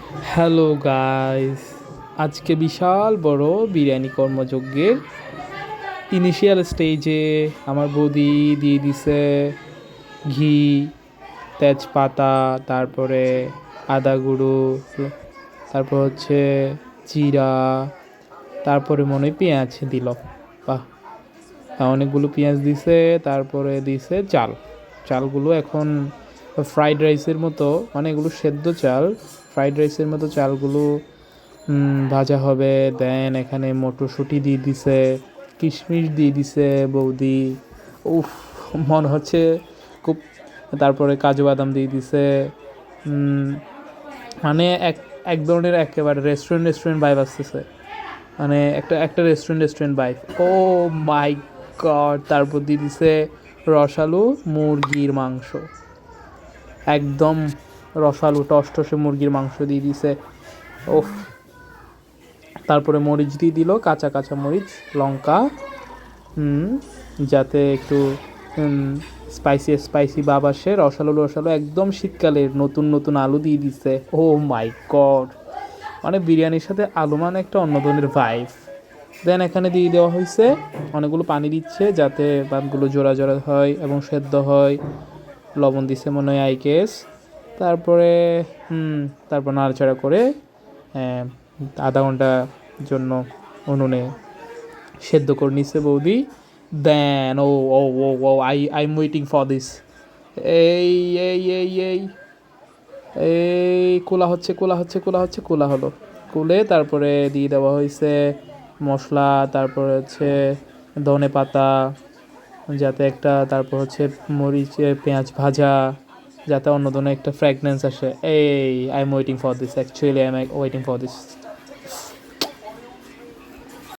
Hello guys, আজকে বিশাল বড় biryani কর্মযজ্ঞের initial স্টেজে আমার বৌদি দিয়ে দিছে ঘি, তেজপাতা, তারপরে আদা গুঁড়ো, তারপর হচ্ছে জিরা, তারপরে মনে হয় পেঁয়াজ দিল। বাহ, অনেকগুলো পেঁয়াজ দিছে। তারপরে দিছে চাল। চালগুলো এখন ফ্রাইড রাইসের মতো, মানে এগুলো সেদ্ধ চাল, ফ্রাইড রাইসের মতো চালগুলো ভাজা হবে। দেন এখানে মটরশুঁটি দিয়ে দিছে, কিশমিশ দিয়ে দিছে বৌদি। উফ, মনে হচ্ছে খুব। তারপরে কাজু বাদাম দিয়ে দিছে। মানে এক এক ধরনের একেবারে রেস্টুরেন্ট ভাইব আসতেছে, মানে একটা একটা রেস্টুরেন্ট ভাইব। ও মাই গড! তারপর দিয়ে দিছে রসালো মুরগির মাংস, একদম রসালো টসটসে মুরগির মাংস দিয়ে দিছে। ওফ! তারপরে মরিচ দিয়ে দিল, কাঁচা কাঁচা মরিচ, লঙ্কা, যাতে একটু স্পাইসি স্পাইসি ভাব আসে। রসালো রসালো একদম শীতকালের নতুন নতুন আলু দিয়ে দিছে। ও মাই গড! মানে বিরিয়ানির সাথে আলু মানে একটা অন্য ধরনের ভাইব। দেন এখানে দিয়ে দেওয়া হয়েছে, অনেকগুলো পানি দিচ্ছে যাতে ভাতগুলো জোড়া জোড়া হয় এবং সেদ্ধ হয়। লবণ দিছে মনে হয়, আই গেস। তারপরে তারপর নাড়াচাড়া করে আহ, আধা ঘন্টার জন্য উনুনে সেদ্ধ করে নিচ্ছে বৌদি। Then oh oh oh oh I am waiting for this. এই এই এই এই এই কোলা হলো। কুলে তারপরে দিয়ে দেওয়া হয়েছে মশলা, তারপরে হচ্ছে ধনে পাতা, যাতে একটা, তারপর হচ্ছে মরিচে পেঁয়াজ ভাজা, যাতে অন্য ধরনের একটা ফ্র্যাগনেন্স আসে। এই I am waiting for this, actually I am waiting for this.